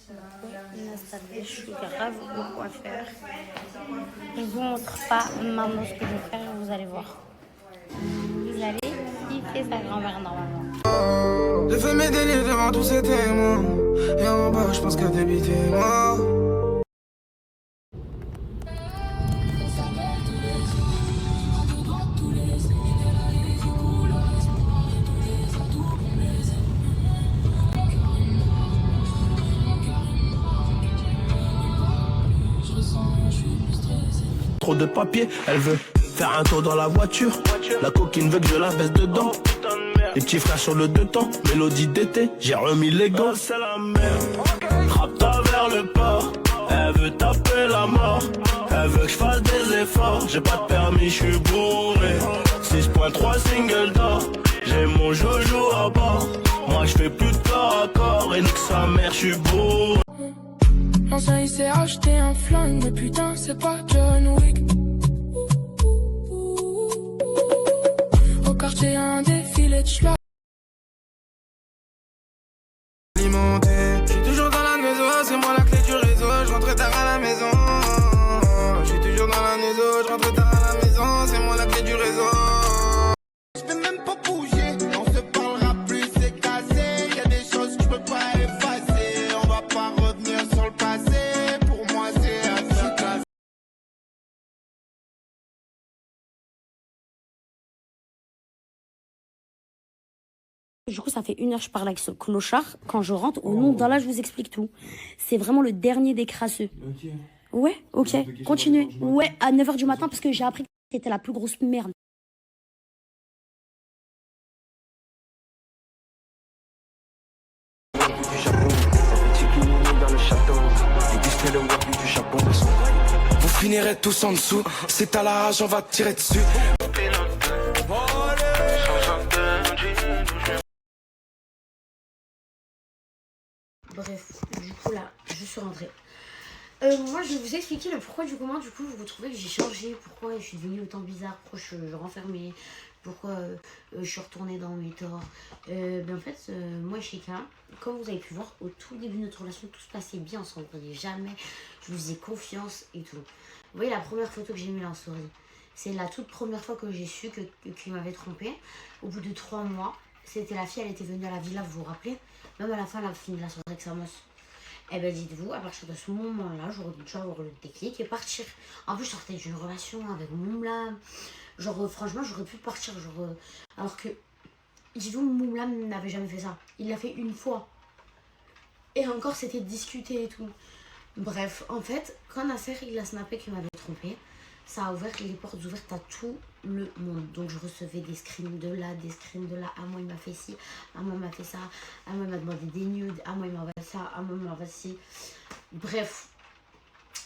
Je suis grave beaucoup à faire. Je vous montre pas maintenant ce que je vais faire, vous allez voir. Vous allez kiffer sa grand-mère normalement. J'ai fait mes délires devant tous ces témoins. Et en bas, je pense qu'à débiter moi. Trop de papier, elle veut faire un tour dans la voiture. La coquine veut que je la baisse dedans. Les petits frères sur le deux temps, mélodie d'été, j'ai remis les gants. C'est la merde, frappe-toi vers le port. Elle veut taper la mort, elle veut que je fasse des efforts. J'ai pas de permis, je suis bourré. 6.3 single d'or, j'ai mon jojo à bord. Moi je fais plus de corps à corps et nique sa mère, je suis bourré. L'ancien il s'est acheté un flingue, mais putain c'est pas John Wick. Au quartier un défilé de schlag. Alimenté, je suis toujours dans la maison, c'est moi la clé du réseau. Je rentre tard à la maison. Je suis toujours dans la maison, je rentre tard à la maison, c'est moi la clé du réseau. Je peux même pas bouger, on se parlera plus, c'est cassé. Y a des choses que je peux pas effacer. On va pas revenir sur le passé. Pour moi c'est assez classé. Du coup, ça fait 1 heure que je parle avec ce clochard. Quand je rentre, au nom d'Allah, je vous explique tout. C'est vraiment le dernier des crasseux. Ok. Ouais, ok, continuez. Ouais, à 9 h du matin, parce que j'ai appris que c'était la plus grosse merde. Vous finirez tous en dessous. C'est à la rage, on va tirer dessus. Bref, du coup là, je suis rentrée. Moi, je vais vous expliquer le pourquoi du comment. Du coup, vous retrouvez que j'ai changé. Pourquoi je suis devenue autant bizarre. Pourquoi je renfermée. Pourquoi je suis retournée dans mes torts. En fait, moi et Sheikha, comme vous avez pu voir, au tout début de notre relation, tout se passait bien. On s'en voyait jamais. Je vous faisais confiance et tout. Vous voyez la première photo que j'ai mise en story. C'est la toute première fois que j'ai su qu'il m'avait trompée. Au bout de 3 mois, c'était la fille, elle était venue à la villa, vous vous rappelez. Même à la fin, elle a fini la soirée avec sa mosse. Eh ben dites-vous, à partir de ce moment-là, j'aurais dû avoir le déclic et partir. En plus, je sortais d'une relation avec Moumlam. Genre, franchement, j'aurais pu partir. Alors que, dites-vous, Moumlam n'avait jamais fait ça. Il l'a fait une fois. Et encore, c'était discuté et tout. Bref, en fait, quand Nasser, il a snappé qu'il m'avait trompé, ça a ouvert les portes ouvertes à tout le monde. Donc je recevais des screens de là, des screens de là. Ah, moi il m'a fait ci, ah, moi il m'a fait ça, ah, moi il m'a demandé des nudes, ah, moi il m'a envoyé ça, ah, moi il m'a envoyé ci. Bref,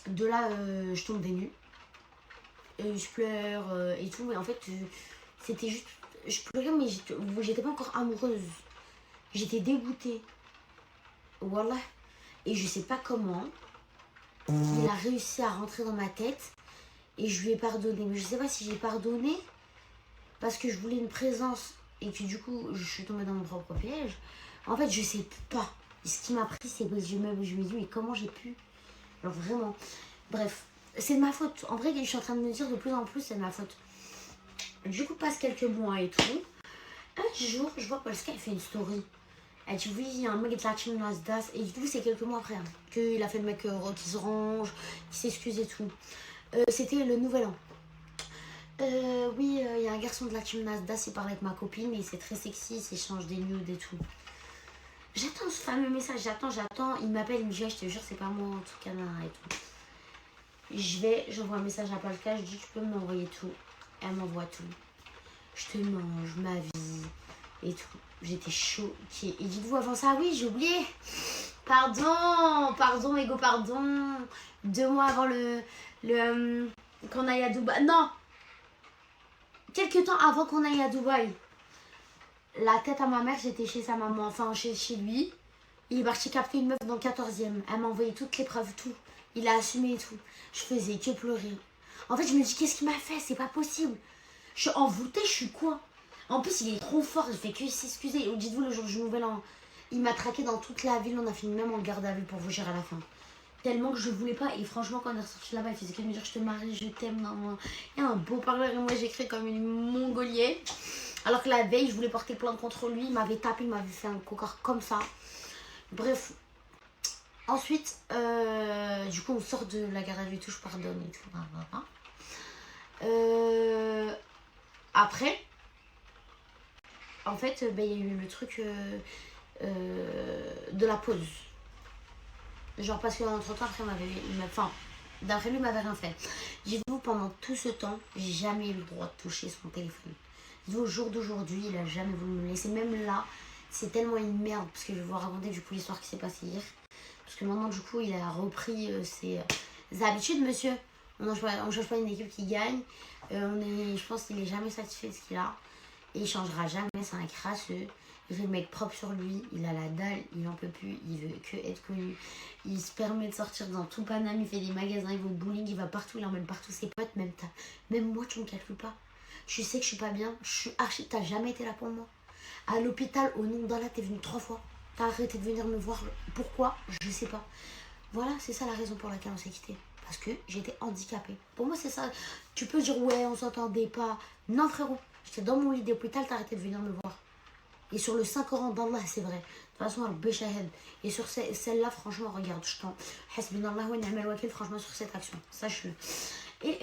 de là je tombe des nues. Et je pleure et tout. Mais en fait, c'était juste. Je pleurais, mais j'étais pas encore amoureuse. J'étais dégoûtée. Voilà. Et je sais pas comment. Il a réussi à rentrer dans ma tête. Et je lui ai pardonné. Mais je sais pas si j'ai pardonné parce que je voulais une présence et que du coup je suis tombée dans mon propre piège. En fait, je sais pas. Ce qui m'a pris, c'est que je me dis, mais comment j'ai pu. Alors vraiment. Bref, c'est de ma faute. En vrai, je suis en train de me dire de plus en plus, c'est de ma faute. Du coup, passe quelques mois et tout. Un jour, je vois Polska, elle fait une story. Elle dit oui, il y a un mec de la team Nasdaq. Et du coup, c'est quelques mois après qu'il a fait le mec qui se range, qui s'excuse et tout. C'était le nouvel an. Oui, il y a un garçon de la team Nasdaq, il parle avec ma copine et c'est très sexy, il s'échange des nudes et tout. J'attends ce fameux message, j'attends. Il m'appelle, il me dit, je te jure, c'est pas moi en tout cas, et tout. J'envoie un message à Polka, je dis, tu peux m'envoyer tout. Elle m'envoie tout. Je te mange, ma vie et tout. J'étais choquée. Et dites-vous avant ça, oui, j'ai oublié. Pardon, Ego, pardon. 2 mois avant qu'on aille à Dubaï. Non, quelques temps avant qu'on aille à Dubaï. La tête à ma mère, j'étais chez sa maman, enfin chez lui. Il est parti capter une meuf dans le 14e. Elle m'a envoyé toutes les preuves, tout. Il a assumé et tout. Je faisais que pleurer. En fait, je me dis, qu'est-ce qu'il m'a fait? C'est pas possible. Je suis envoûtée, je suis quoi? En plus, il est trop fort, il fait que s'excuser. Dites-vous, le jour du nouvel an, Il m'a traqué dans toute la ville, on a fini même en garde à vue pour vous gérer à la fin. Tellement que je voulais pas, et franchement quand on est ressorti là-bas, il faisait que me dire je te marie, je t'aime, non. Il y a un beau parleur et moi j'écris comme une mongolienne. Alors que la veille, je voulais porter plainte contre lui, il m'avait tapé, il m'avait fait un cocard comme ça. Bref. Ensuite, du coup on sort de la garde à vue et tout, je pardonne et tout. Après, en fait, il y a eu le truc de la pause. Genre parce qu'entre temps après d'après lui il m'avait rien fait. Dites-vous pendant tout ce temps j'ai jamais eu le droit de toucher son téléphone. Dites-vous au jour d'aujourd'hui il a jamais voulu me laisser. Même là c'est tellement une merde parce que je vais vous raconter du coup l'histoire qui s'est passée hier. Parce que maintenant du coup il a repris ses habitudes monsieur. On change pas une équipe qui gagne. Je pense qu'il est jamais satisfait de ce qu'il a. Et il changera jamais, c'est un crasseux. Il fait le mec propre sur lui, il a la dalle, il en peut plus, il veut que être connu. Il se permet de sortir dans tout Paname, il fait des magasins, il va au bowling, il va partout, il emmène partout ses potes, même moi tu me calcules pas. Tu sais que je suis pas bien, je suis archi, t'as jamais été là pour moi. À l'hôpital, au nom d'Allah, t'es venu 3 fois. T'as arrêté de venir me voir, pourquoi? Je sais pas. Voilà, c'est ça la raison pour laquelle on s'est quitté. Parce que j'étais handicapée. Pour moi c'est ça, tu peux dire ouais on s'entendait pas. Non frérot, j'étais dans mon lit d'hôpital, t'as arrêté de venir me voir. Et sur le Saint-Coran d'Allah, c'est vrai. De toute façon, Al-Béchahed. Et sur celle-là, franchement, regarde, je t'en. Hasbunallah wa ni'mal wakil, franchement, sur cette action. Sache-le. Et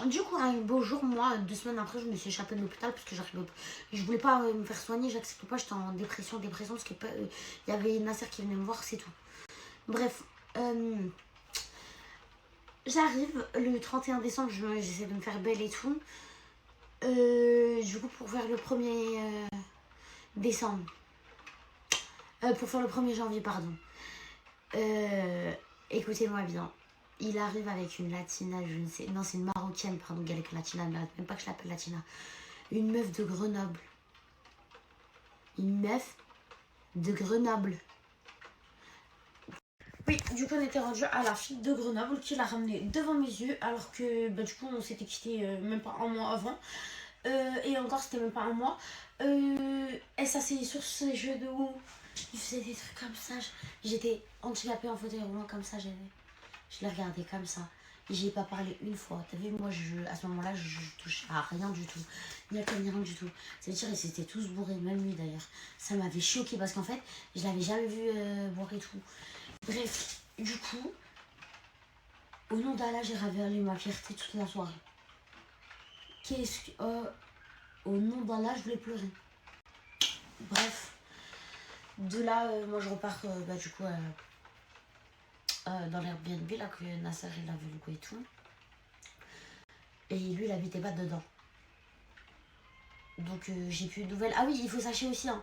du coup, un beau jour, moi, 2 semaines après, je me suis échappée de l'hôpital parce que je voulais pas me faire soigner, j'acceptais pas, j'étais en dépression, parce qu'il y avait Nasser qui venait me voir, c'est tout. Bref, j'arrive le 31 décembre, j'essaie de me faire belle et tout. Du coup, pour faire le 1er décembre. Pour faire le 1er janvier, pardon. Écoutez-moi bien. Il arrive avec une latina, je ne sais. Non, c'est une marocaine, pardon, avec latina, même pas que je l'appelle latina. Une meuf de Grenoble. Une meuf de Grenoble. Oui, du coup, on était rendu à la fille de Grenoble qui l'a ramené devant mes yeux, alors que du coup, on s'était quitté même pas un mois avant. Et encore, c'était même pas un mois. Elle s'asseyait sur ses genoux. Il faisait des trucs comme ça. J'étais handicapée en fauteuil roulant comme ça. Je l'ai regardé comme ça. Et j'ai pas parlé une fois. T'as vu, moi, à ce moment-là, je touchais à rien du tout. Ni à ni rien du tout. C'est-à-dire, ils étaient tous bourrés, même lui d'ailleurs. Ça m'avait choqué parce qu'en fait, je l'avais jamais vu boire et tout. Bref, du coup, au nom d'Allah, j'ai ravalé ma fierté toute la soirée. Au nom d'Allah, je voulais pleurer. Bref, de là, moi je repars du coup dans l'Airbnb là que Nasser il a vu et tout. Et lui il habitait pas dedans. Donc j'ai plus de nouvelles. Ah oui, il faut sachez aussi hein,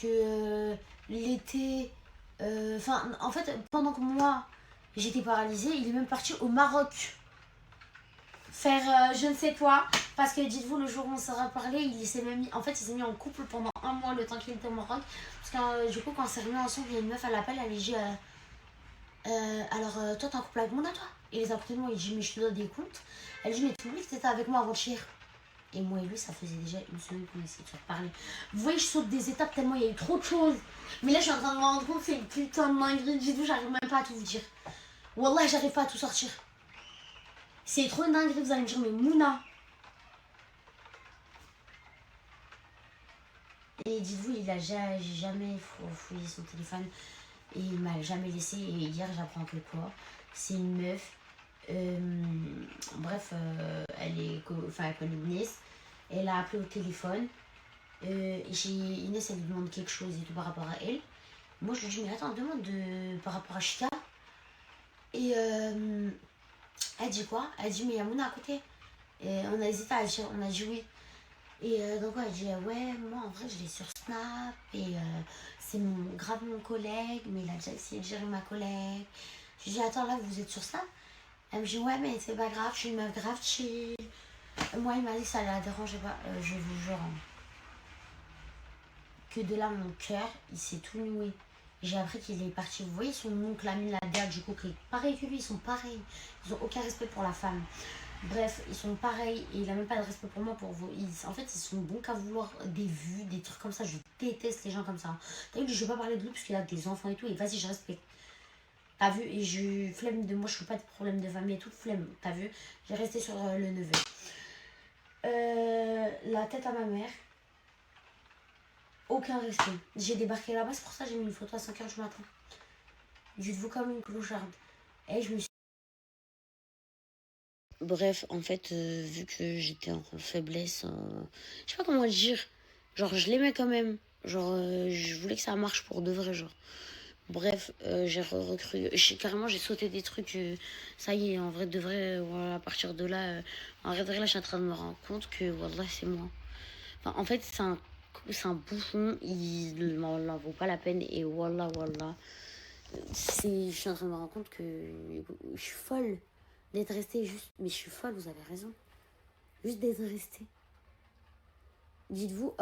que l'été, en fait pendant que moi j'étais paralysée, il est même parti au Maroc faire je ne sais quoi. Parce que dites-vous, le jour où on s'est reparlé, il s'est mis en couple pendant 1 mois le temps qu'il était au Maroc. Parce que du coup, quand on s'est remis ensemble, il y a une meuf, elle l'appelle, elle lui dit alors toi t'es en couple avec Mona toi? Et les après moi, il dit mais je te dois des comptes. Elle dit mais tu oublies que t'étais avec moi avant-hier. Et moi et lui, ça faisait déjà 1 semaine qu'on essayait de se reparler. Vous voyez, je saute des étapes tellement il y a eu trop de choses. Mais là, je suis en train de me rendre compte, c'est une putain de dinguerie. Dites-vous, j'arrive même pas à tout vous dire. Wallah, j'arrive pas à tout sortir. C'est trop une dinguerie, vous allez me dire, mais Mouna. Et dites-vous, il a jamais fouillé son téléphone. Et il m'a jamais laissé. Et hier, j'apprends que quoi. C'est une meuf. Bref, elle connaît Inès. Elle a appelé au téléphone. Et chez Inès, elle lui demande quelque chose et tout par rapport à elle. Moi, je lui dis, mais attends, demande par rapport à Chika. Et elle dit quoi? Elle dit, mais il y a Mouna à côté. Et on a hésité à dire, on a dit oui. Et donc elle dit, ouais, moi en vrai, je l'ai sur Snap. Et c'est grave mon collègue, mais il a déjà essayé de gérer ma collègue. Je lui dis, attends, là, vous êtes sur Snap? Elle me dit, ouais, mais c'est pas grave, je suis une meuf grave chill. Moi, il m'a dit que ça la dérangeait pas. Je vous jure. Que de là, mon cœur, il s'est tout noué. J'ai appris qu'il est parti. Vous voyez son oncle Amine Lader, du coup, qui est pareil que lui, ils sont pareils. Ils ont aucun respect pour la femme. Bref, ils sont pareils et il a même pas de respect pour moi. En fait, ils sont bons qu'à vouloir des vues, des trucs comme ça. Je déteste les gens comme ça. T'as vu, je vais pas parler de lui parce qu'il a des enfants et tout. Et vas-y, je respecte. T'as vu, et flemme de moi, je fais pas de problème de famille et tout, flemme. T'as vu, j'ai resté sur le neveu. La tête à ma mère. Aucun respect. J'ai débarqué là-bas, c'est pour ça que j'ai mis une photo à 5h du matin. Dites-vous comme une clocharde. Et je me suis... Bref, en fait, vu que j'étais en faiblesse, je sais pas comment dire. Genre, je l'aimais quand même. Genre, je voulais que ça marche pour de vrai, genre. Bref, j'ai recru. Carrément, j'ai sauté des trucs. Ça y est, en vrai, de vrai, voilà, à partir de là, en vrai, de vrai, là, je suis en train de me rendre compte que, voilà, c'est moi. Enfin, en fait, c'est un bouffon, il n'en vaut pas la peine. Et voilà, voilà. Je suis en train de me rendre compte que je suis folle d'être restée juste. Mais je suis folle, vous avez raison. Juste d'être restée. Dites-vous,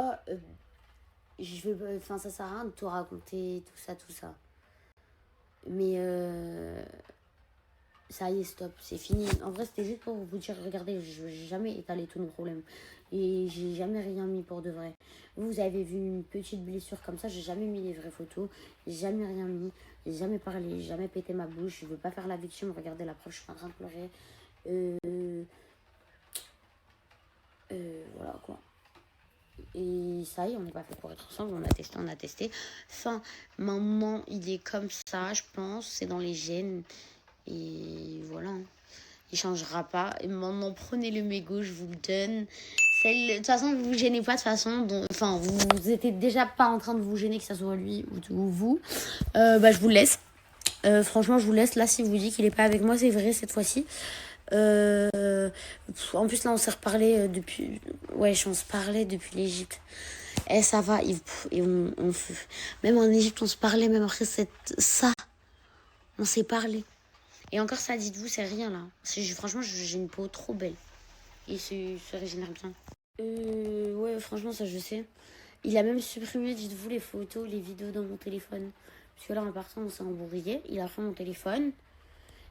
enfin, ça sert à rien de tout raconter, tout ça, tout ça. Mais ça y est, stop, c'est fini. En vrai, c'était juste pour vous dire, regardez, je n'ai jamais étalé tous nos problèmes. Et j'ai jamais rien mis pour de vrai. Vous avez vu une petite blessure comme ça, j'ai jamais mis les vraies photos. J'ai jamais rien mis, j'ai jamais parlé, j'ai jamais pété ma bouche. Je veux pas faire la victime, regardez la preuve, je suis en train de pleurer. Voilà quoi. Et ça y est, on n'est pas fait pour être ensemble, on a testé. Enfin, maintenant, il est comme ça, je pense, c'est dans les gènes. Et voilà, il changera pas. Et maintenant, prenez le mégot, je vous le donne. De toute façon, vous vous gênez pas de toute façon. Enfin, vous étiez déjà pas en train de vous gêner, que ça soit lui ou vous. Je vous laisse. Franchement, je vous laisse. Là, si vous dites qu'il est pas avec moi, c'est vrai cette fois-ci. En plus, là, on s'est reparlé depuis... Ouais, on se parlait depuis l'Égypte. Et ça va. Même en Égypte, on se parlait. Même après ça, on s'est parlé. Et encore ça, dites-vous, c'est rien là. Franchement, j'ai une peau trop belle. Et ça régénère bien. Ouais, franchement, ça je sais. Il a même supprimé, dites-vous, les photos, les vidéos dans mon téléphone. Parce que là, en partant, on s'est embrouillé. Il a pris mon téléphone.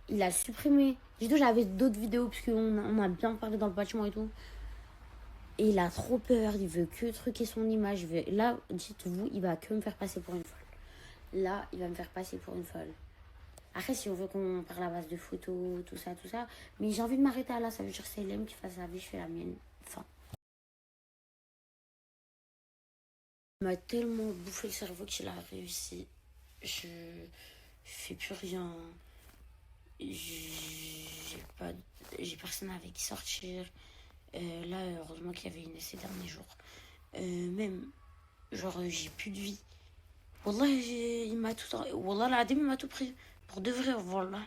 Il a supprimé. Dites-vous, j'avais d'autres vidéos, parce qu'on a bien parlé dans le bâtiment et tout. Et il a trop peur. Il veut que truquer son image. Là, dites-vous, il va que me faire passer pour une folle. Là, il va me faire passer pour une folle. Après, si on veut qu'on parle à base de photos, tout ça. Mais j'ai envie de m'arrêter à là. Ça veut dire que c'est l'aime qui fasse sa vie, je fais la mienne. Enfin. Il m'a tellement bouffé le cerveau qu'il a réussi. Je fais plus rien. J'ai personne avec qui sortir. Là, heureusement qu'il y avait une ces derniers jours. Même, genre, j'ai plus de vie. Wallah, il m'a tout... Wallah, l'Adim, il m'a tout pris. Pour de vrai, voilà.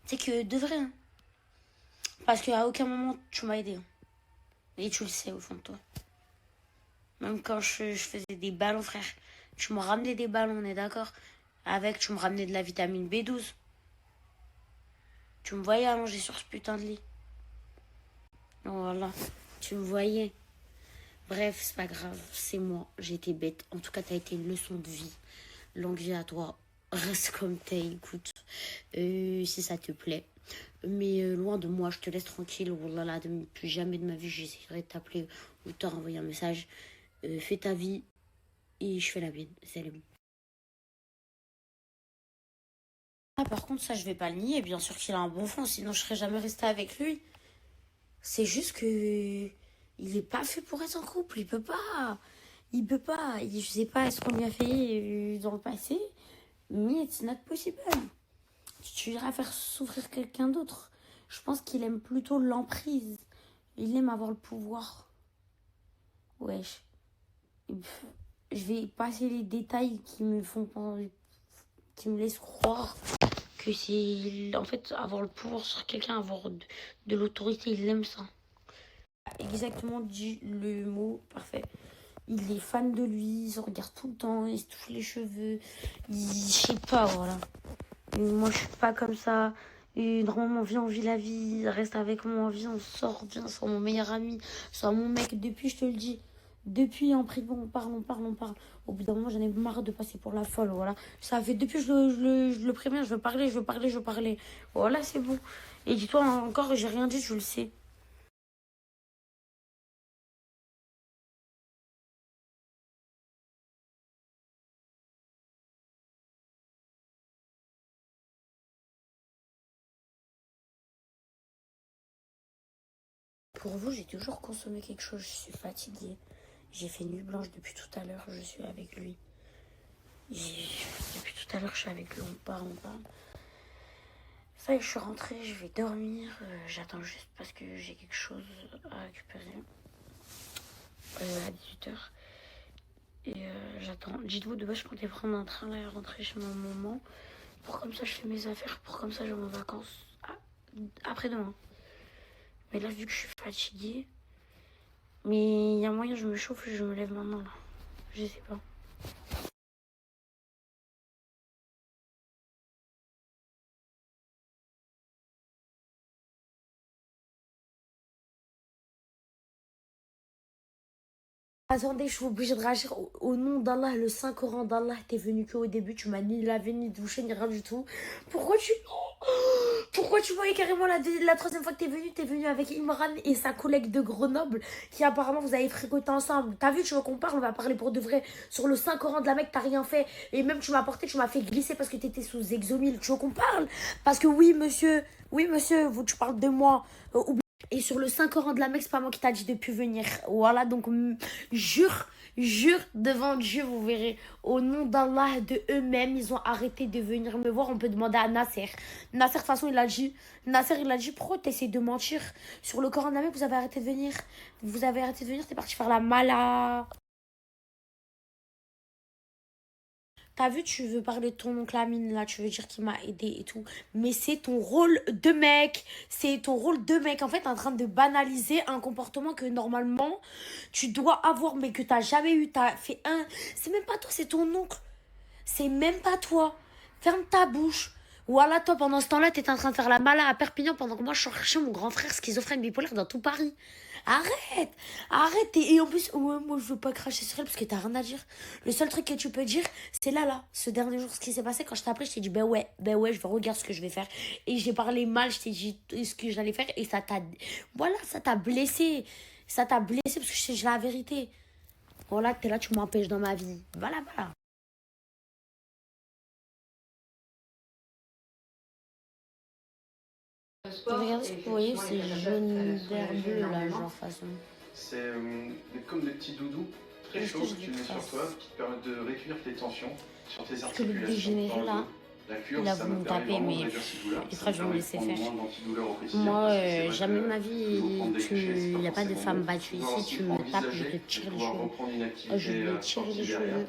C'est que de vrai. Hein. Parce qu'à aucun moment, tu m'as aidé. Hein. Et tu le sais au fond de toi. Même quand je faisais des ballons, frère. Tu me ramenais des ballons, on est d'accord. Tu me ramenais de la vitamine B12. Tu me voyais allonger sur ce putain de lit. Voilà. Tu me voyais. Bref, c'est pas grave. C'est moi. J'ai été bête. En tout cas, t'as été une leçon de vie. Longue vie à toi. Reste comme t'es, écoute. Si ça te plaît. Mais loin de moi, je te laisse tranquille. Wallah, plus jamais de ma vie, j'essaierai de t'appeler ou de te renvoyer un message. Fais ta vie et je fais la mienne. Salut. Ah, par contre, ça, je vais pas le nier. Bien sûr qu'il a un bon fond, sinon je serais jamais restée avec lui. C'est juste que il est pas fait pour être en couple. Il peut pas. Je sais pas ce qu'on lui a fait dans le passé, mais it's not possible. Tu iras faire souffrir quelqu'un d'autre. Je pense qu'il aime plutôt l'emprise. Il aime avoir le pouvoir. Wesh. Je vais passer les détails qui me laissent croire que c'est... En fait, avoir le pouvoir sur quelqu'un, avoir de l'autorité, il aime ça. Exactement dit le mot parfait. Il est fan de lui, il se regarde tout le temps, il se touche les cheveux. Je sais pas, voilà. Et moi, je suis pas comme ça. Et normalement, viens, on vit la vie, reste avec moi, viens, viens, sois mon meilleur ami, sois mon mec. Depuis, je te le dis, depuis en privé, on parle. Au bout d'un moment, j'en ai marre de passer pour la folle, voilà. Ça fait depuis, je le préviens, je veux parler. Voilà, c'est bon. Et dis-toi, encore, j'ai rien dit, je le sais. Pour vous, j'ai toujours consommé quelque chose. Je suis fatiguée. J'ai fait nuit blanche depuis tout à l'heure. Je suis avec lui. Depuis tout à l'heure, je suis avec lui. On parle. Ça y est, je suis rentrée. Je vais dormir. J'attends juste parce que j'ai quelque chose à récupérer à 18h. Et j'attends. Dites-vous, de base, je comptais prendre un train là et rentrer chez ma maman. Pour comme ça, je fais mes affaires. Pour comme ça, j'ai mes vacances après-demain. Mais là, vu que je suis fatiguée, mais il y a moyen, je me chauffe et je me lève maintenant là. Je sais pas. Attendez, je suis obligée de réagir au nom d'Allah, le Saint-Coran d'Allah. T'es venu qu'au début, tu m'as ni lavé, ni douché, ni rien du tout. Pourquoi tu voyais carrément la troisième fois que t'es venu avec Imran et sa collègue de Grenoble qui apparemment vous avez fréquenté ensemble. T'as vu, tu veux qu'on parle, on va parler pour de vrai. Sur le Saint-Coran de la Mecque, t'as rien fait. Et même tu m'as fait glisser parce que t'étais sous Exomil. Tu veux qu'on parle? Parce que oui monsieur, tu parles de moi. Et sur le Saint-Coran de la Mecque, c'est pas moi qui t'a dit de plus venir. Voilà, donc jure devant Dieu, vous verrez. Au nom d'Allah, de eux-mêmes, ils ont arrêté de venir me voir. On peut demander à Nasser. Nasser, de toute façon, il a dit, pourquoi t'essayes de mentir? Sur le Coran de la Mecque, vous avez arrêté de venir. T'es parti faire la mala. T'as vu, tu veux parler de ton oncle Amine, là, tu veux dire qu'il m'a aidé et tout. Mais c'est ton rôle de mec. En fait, t'es en train de banaliser un comportement que normalement, tu dois avoir, mais que t'as jamais eu. T'as fait un... C'est même pas toi, c'est ton oncle. C'est même pas toi. Ferme ta bouche. Voilà, toi, pendant ce temps-là, t'étais en train de faire la mala à Perpignan pendant que moi, je cherchais mon grand frère schizophrène bipolaire dans tout Paris. Arrête. Et en plus, ouais, moi, je veux pas cracher sur elle parce que t'as rien à dire. Le seul truc que tu peux dire, c'est là, ce dernier jour, ce qui s'est passé. Quand je t'ai appelé, je t'ai dit, ben ouais, je vais regarder ce que je vais faire. Et j'ai parlé mal, je t'ai dit ce que j'allais faire. Et ça t'a blessé. Ça t'a blessé parce que je sais la vérité. Voilà, t'es là, tu m'empêches dans ma vie. Voilà. Regardez ce que vous voyez, c'est jaune vert bleu là, genre façon. C'est comme des petits doudous très chauds que tu mets sur toi qui te permettent de réduire tes tensions sur tes articulations. Parce que le dégénéré là, il a voulu me taper, mais les phrases, je vais me laisser faire. Moi, jamais de ma vie, il n'y a pas de femme battue ici, tu me tapes, je te tire les cheveux. Je vais tirer les cheveux.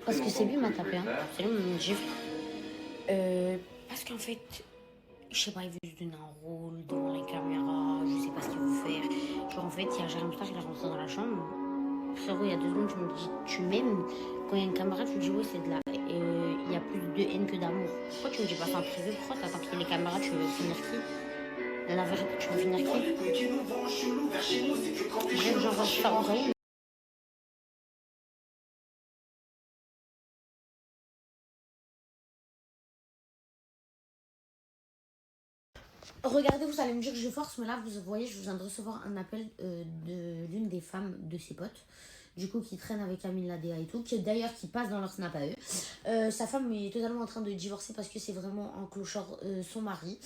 Parce que c'est lui qui m'a tapé, hein. C'est lui qui m'a gifle. Parce qu'en fait, je sais pas, il veut se donner un rôle devant les caméras, je sais pas ce qu'il veut faire. Genre en fait, il y a Jérôme Star qui est rentré dans la chambre. Frérot, il y a 2 secondes, tu me dis, tu m'aimes. Quand il y a une caméra, tu me dis, ouais, c'est de la... il y a plus de haine que d'amour. Pourquoi tu me dis pas ça en privé? Pourquoi t'attends qu'il y ait les caméras, tu veux finir qui? La vérité, tu veux finir qui? Bref, j'en vais faire envoyer. Regardez, vous allez me dire que je force, mais là, vous voyez, je viens de recevoir un appel de l'une des femmes de ses potes, du coup, qui traîne avec Amine Ladea et tout, qui d'ailleurs qui passe dans leur snap à eux. Sa femme est totalement en train de divorcer parce que c'est vraiment un clochard, son mari.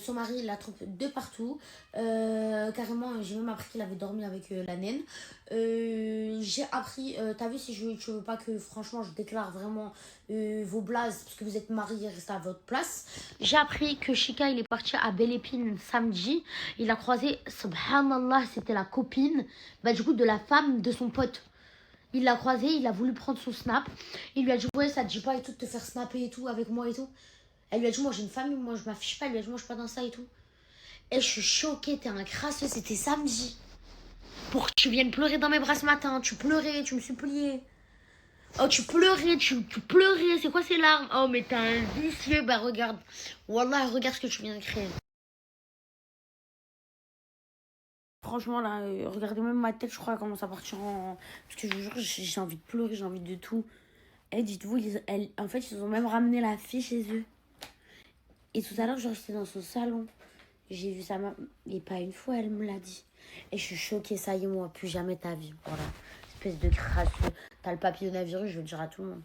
Son mari, il la trompe de partout. Carrément, j'ai même appris qu'il avait dormi avec la naine. J'ai appris, t'as vu, si tu veux pas que franchement je déclare vraiment vos blazes parce que vous êtes mariés, restez à votre place. J'ai appris que Chika, il est parti à Belle Épine samedi. Il a croisé, subhanallah, c'était la copine, du coup, de la femme de son pote. Il l'a croisé, il a voulu prendre son snap. Il lui a dit, ouais, ça te dit pas et tout de te faire snapper et tout avec moi et tout. Elle lui a dit, moi j'ai une famille, moi je m'affiche pas. Elle lui a dit, moi je suis pas dans ça et tout. Et je suis choquée, t'es un crasseux, c'était samedi. Pour que tu viennes pleurer dans mes bras ce matin. Tu pleurais, tu me suppliais. Oh, tu pleurais, c'est quoi ces larmes? Oh, mais t'es un vicieux, regarde. Wallah, regarde ce que tu viens de créer. Franchement, là, regardez même ma tête, je crois, elle commence à partir en... Parce que je vous jure, j'ai envie de pleurer, j'ai envie de tout. Et dites-vous, en fait, ils ont même ramené la fille chez eux. Et tout à l'heure, je restais dans son salon. J'ai vu sa maman, et pas une fois, elle me l'a dit. Et je suis choquée, ça y est, moi, plus jamais ta vie. Voilà, espèce de crasseux. T'as le papillonavirus, je vais le dire à tout le monde.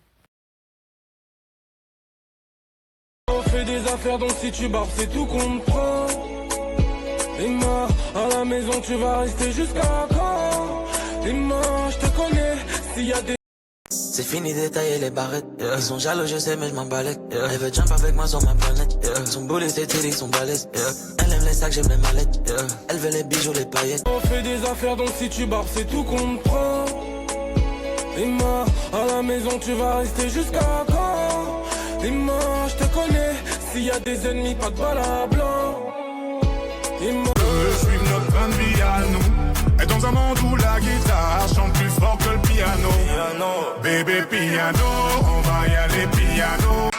On fait des affaires, donc si tu barbes, c'est tout qu'on prend. Dis-moi, à la maison tu vas rester jusqu'à quand? Dis-moi, je te connais, s'il y a des... C'est fini d'étailler les barrettes, yeah. Ils sont jaloux, je sais, mais je m'en balèque, yeah. Elle veut jump avec moi sur ma planète, yeah. Son boule et ses télés sont balèzes, yeah. Elle aime les sacs, j'aime les mallettes, yeah. Elle veut les bijoux, les paillettes. On fait des affaires, donc si tu barres, c'est tout qu'on te prend. Dis-moi, à la maison tu vas rester jusqu'à quand? Dis-moi, je te connais, s'il y a des ennemis, pas de balle à blanc. Dis-moi, suivre notre train de vie à nous. Et dans un monde où la guitare chante plus fort que le piano. Bébé piano, on va y aller piano.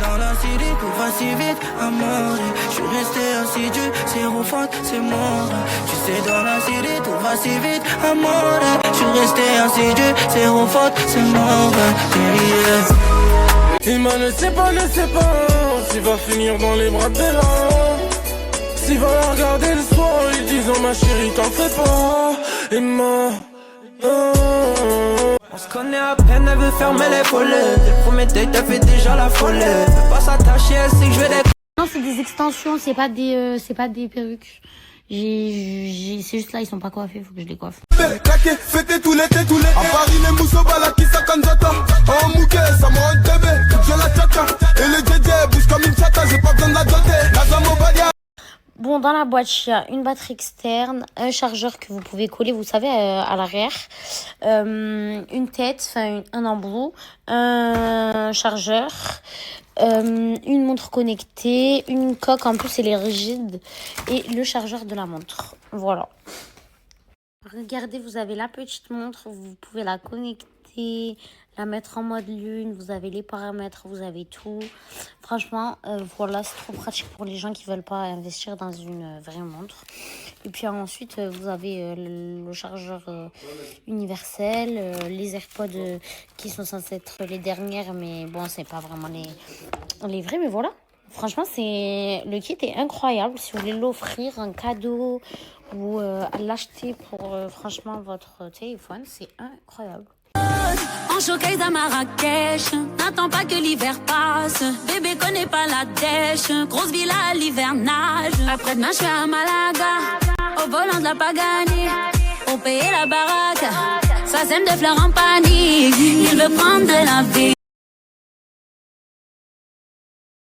Dans la cité, tout va si vite, amore. Je suis resté assidu, zéro faute, c'est mort. Tu sais, dans la cité, tout va si vite, amore. Je suis resté assidu, zéro faute, c'est mort. Ima ne sait pas, s'il va finir dans les bras de Bella. S'il va la regarder le soir, lui disant ma chérie, t'en fais pas. Ima, on se connaît à peine, elle veut fermer les volets. Le premier date, elle fait déjà la folie. Elle veut pas s'attacher, elle sait que je vais des... Non, c'est des extensions, c'est pas des perruques. C'est juste là, ils sont pas coiffés, faut que je les coiffe. Claqué, fêté tout l'été. À Paris, les mousses au balaki, ça kanzata. En mouquet, ça me rend bébé. Je la tchaka. Et le DJ bouge comme une chata, j'ai pas besoin de la doter. La zamobadia. Bon, dans la boîte, il y a une batterie externe, un chargeur que vous pouvez coller, vous savez, à l'arrière, une tête, enfin un embout, un chargeur, une montre connectée, une coque, en plus elle est rigide, et le chargeur de la montre. Voilà. Regardez, vous avez la petite montre, vous pouvez la connecter, la mettre en mode lune, vous avez les paramètres, vous avez tout. Franchement, voilà, c'est trop pratique pour les gens qui veulent pas investir dans une vraie montre. Et puis ensuite, vous avez le chargeur universel, les AirPods qui sont censés être les dernières, mais bon, c'est pas vraiment les vrais, mais voilà. Franchement, le kit est incroyable. Si vous voulez l'offrir, un cadeau ou l'acheter pour franchement votre téléphone, c'est incroyable. En showcase à Marrakech, n'attends pas que l'hiver passe. Bébé connaît pas la dèche, grosse villa à l'hivernage. Après-demain je suis à Malaga, au volant de la Pagani. Pour payer la baraque, ça sème de fleurs en panique. Il veut prendre de la vie.